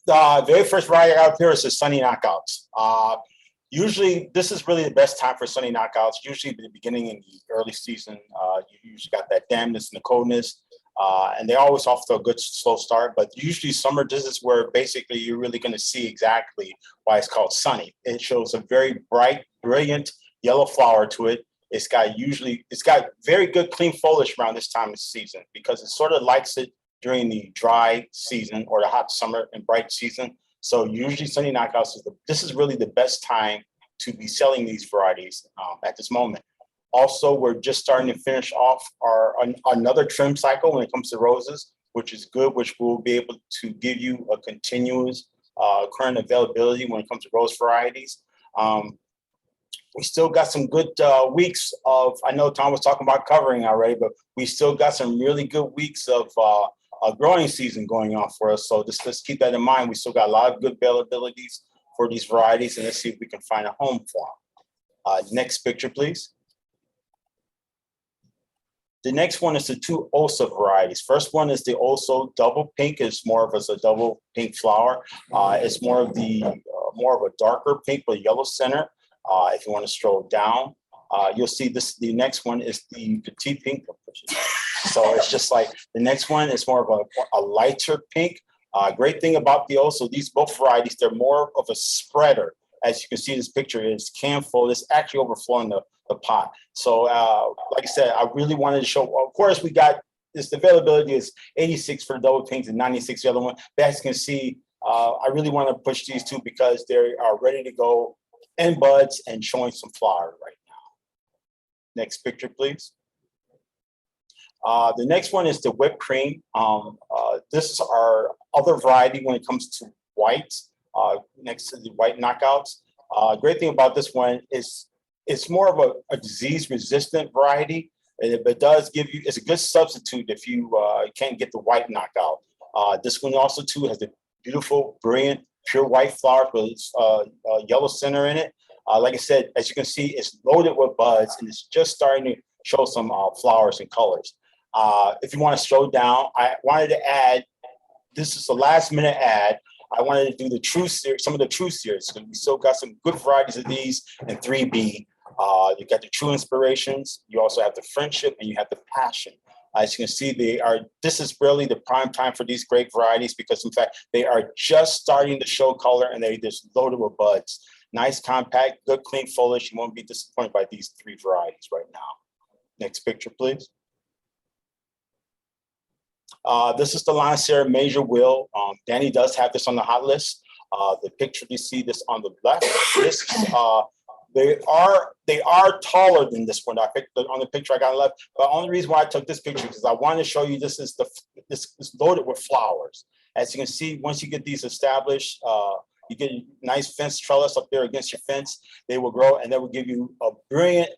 The very first variety I got up here is the Sunny Knockouts. Usually, this is really the best time for Sunny Knockouts. Usually, the beginning in the early season, you usually got that dampness and the coldness, and they always off to a good slow start. But usually, summer, this is where basically you're really going to see exactly why it's called sunny. It shows a very bright, brilliant yellow flower to it. It's got very good clean foliage around this time of season because it sort of likes it during the dry season or the hot summer and bright season. So usually Sunny Knockouts this is really the best time to be selling these varieties at this moment. Also, we're just starting to finish off another trim cycle when it comes to roses, which is good, which will be able to give you a continuous current availability when it comes to rose varieties. We still got some good weeks of, I know Tom was talking about covering already, but we still got some really good weeks of a growing season going on for us. So let's keep that in mind. We still got a lot of good availabilities for these varieties, and let's see if we can find a home for them. Next picture, please. The next one is the two Osa varieties. First one is the Osa double pink. It's more of a double pink flower. It's more of a darker pink with a yellow center. If you want to scroll down, you'll see this. The next one is the petite pink. So it's just like the next one is more of a lighter pink. Great thing about the Osa, these both varieties, they're more of a spreader. As you can see, this picture is can full. It's actually overflowing the pot. So like I said, I really wanted to show, of course, we got this availability is 86 for the double pinks and 96 the other one. But as you can see, I really want to push these two because they are ready to go in buds and showing some flower right now. Next picture, please. The next one is the whipped cream. This is our other variety when it comes to whites, next to the white knockouts. Great thing about this one is it's more of a disease-resistant variety, but it does give you, it's a good substitute if you can't get the white knockout. This one also, too, has the beautiful, brilliant, pure white flowers with a yellow center in it. Like I said, as you can see, it's loaded with buds, and it's just starting to show some flowers and colors. If you want to slow down, I wanted to add, this is a last-minute ad. I wanted to do the true series, some of the true series, because we still got some good varieties of these in 3B. You got the true inspirations, you also have the friendship, and you have the passion. As you can see, this is really the prime time for these great varieties because, in fact, they are just starting to show color and they just loaded with buds. Nice, compact, good, clean foliage. You won't be disappointed by these three varieties right now. Next picture, please. This is the Lancero Major Will. Danny does have this on the hot list. The picture you see this on the left. This they are taller than this one. I picked on the picture I got left. But the only reason why I took this picture is I wanted to show you this is this is loaded with flowers. As you can see, once you get these established, you get a nice fence trellis up there against your fence. They will grow and they will give you a brilliant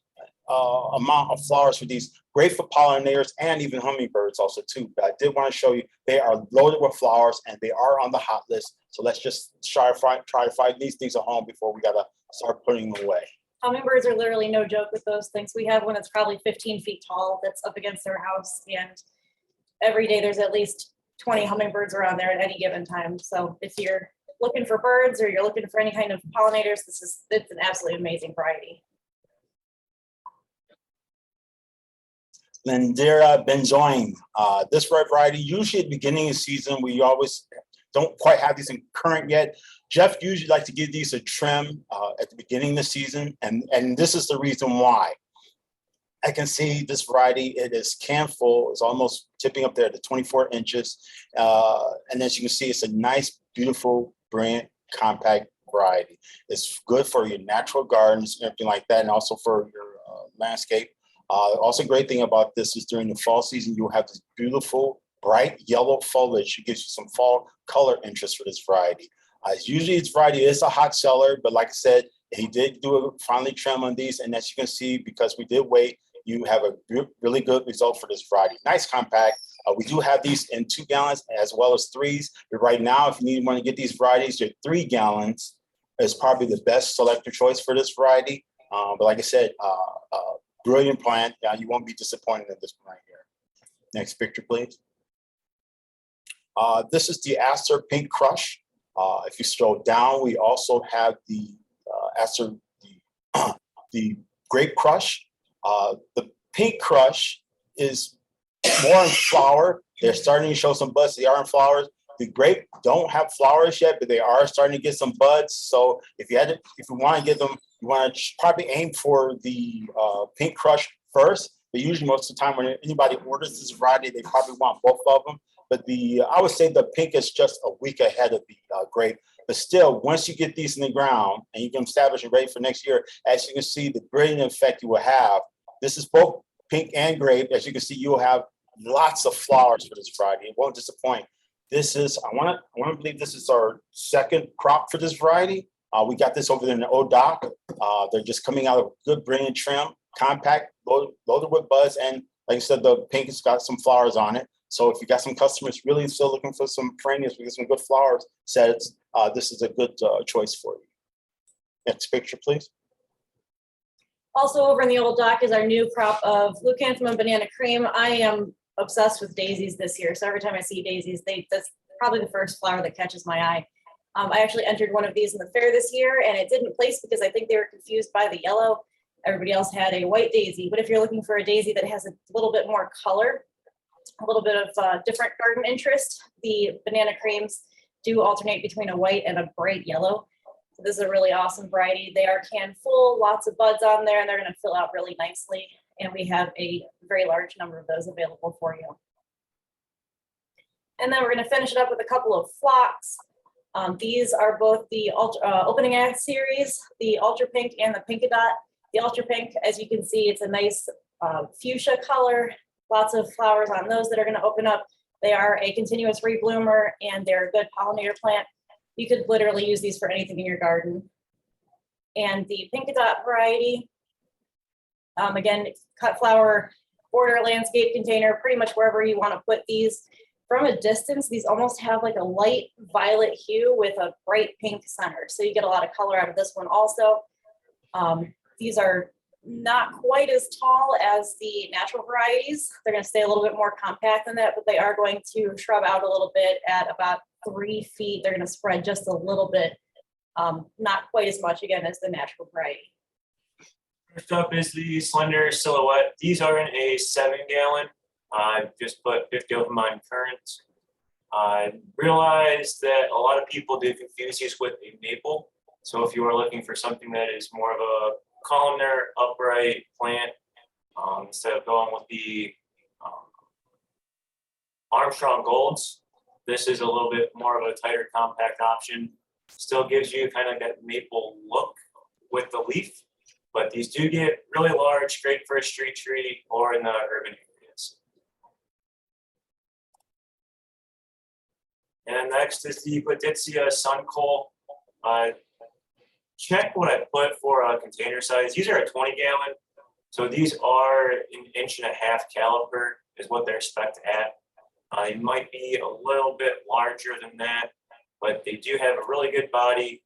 amount of flowers for these, great for pollinators and even hummingbirds also too. But I did want to show you they are loaded with flowers and they are on the hot list. So let's just try to find these things at home before we gotta start putting them away. Hummingbirds are literally no joke with those things. We have one that's probably 15 feet tall that's up against our house, and every day there's at least 20 hummingbirds around there at any given time. So if you're looking for birds or you're looking for any kind of pollinators, it's an absolutely amazing variety. Lindera benzoin. This variety, usually at the beginning of the season, we always don't quite have these in current yet. Jeff usually likes to give these a trim at the beginning of the season, and this is the reason why. I can see this variety, it is can full, it's almost tipping up there to 24 inches. And as you can see, it's a nice, beautiful, brilliant, compact variety. It's good for your natural gardens and everything like that, and also for your landscape. Also, great thing about this is during the fall season, you'll have this beautiful, bright yellow foliage. It gives you some fall color interest for this variety. Usually this variety is a hot seller, but like I said, he did do a finely trim on these. And as you can see, because we did wait, you have a really good result for this variety. Nice compact. We do have these in 2 gallons as well as 3s. But right now, if you want to get these varieties, your 3 gallons is probably the best selector choice for this variety. But like I said, brilliant plant. You won't be disappointed in this one right here. Next picture, please. This is the Aster Pink Crush. If you scroll down, we also have the the grape crush. The pink crush is more in flower. They're starting to show some buds. They are in flowers. The grape don't have flowers yet, but they are starting to get some buds. So if you want to get them, you want to probably aim for the pink crush first. But usually, most of the time, when anybody orders this variety, they probably want both of them. But I would say the pink is just a week ahead of the grape. But still, once you get these in the ground and you can establish it ready for next year, as you can see, the gradient effect you will have. This is both pink and grape. As you can see, you will have lots of flowers for this variety. It won't disappoint. This is, I want to believe this is our second crop for this variety. We got this over there in the ODOC. They're just coming out of good brilliant trim, compact, loaded with buds, and like I said, the pink has got some flowers on it. So if you got some customers really still looking for some perennials with some good flowers sets, this is a good choice for you. Next picture, please. Also over in the old dock is our new crop of leucanthemum banana cream. I am obsessed with daisies this year. So every time I see daisies, that's probably the first flower that catches my eye. I actually entered one of these in the fair this year and it didn't place because I think they were confused by the yellow. Everybody else had a white daisy, but if you're looking for a daisy that has a little bit more color, a little bit of different garden interest, the banana creams do alternate between a white and a bright yellow. So this is a really awesome variety. They are can full, lots of buds on there, and they're going to fill out really nicely. And we have a very large number of those available for you. And then we're going to finish it up with a couple of phlox. These are both the opening act series, the Ultra Pink and the Pinkadot. The Ultra Pink, as you can see, it's a nice fuchsia color. Lots of flowers on those that are going to open up. They are a continuous rebloomer and they're a good pollinator plant. You could literally use these for anything in your garden. And the Pinkadot variety, again, cut flower, border, landscape container, pretty much wherever you want to put these. From a distance, these almost have like a light violet hue with a bright pink center. So you get a lot of color out of this one also. These are not quite as tall as the natural varieties. They're going to stay a little bit more compact than that, but they are going to shrub out a little bit at about 3 feet. They're going to spread just a little bit, not quite as much again as the natural variety. First up is the slender silhouette. These are in a 7-gallon. I just put 50 of them on current. I realized that a lot of people do confuse these with a maple. So if you are looking for something that is more of a columnar, upright plant, instead of going with the Armstrong Golds, this is a little bit more of a tighter, compact option. Still gives you kind of that maple look with the leaf, but these do get really large, great for a street tree or in the urban areas. And next is the Gladitsia Sun Coal. Check what I put for a container size. These are a 20-gallon. So these are an 1.5-inch caliper is what they're spec'd at. They might be a little bit larger than that, but they do have a really good body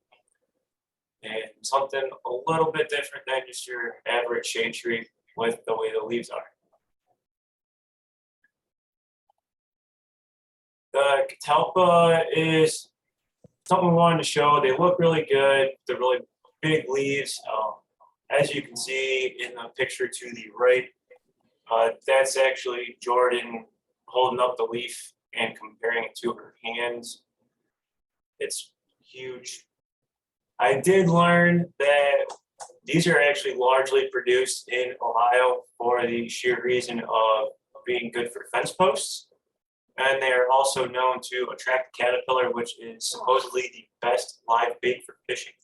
and something a little bit different than just your average shade tree with the way the leaves are. The Catalpa is something we wanted to show. They look really good. They're really big leaves. As you can see in the picture to the right, that's actually Jordan holding up the leaf and comparing it to her hands. It's huge. I did learn that these are actually largely produced in Ohio for the sheer reason of being good for fence posts. And they are also known to attract caterpillar, which is supposedly the best live bait for fishing.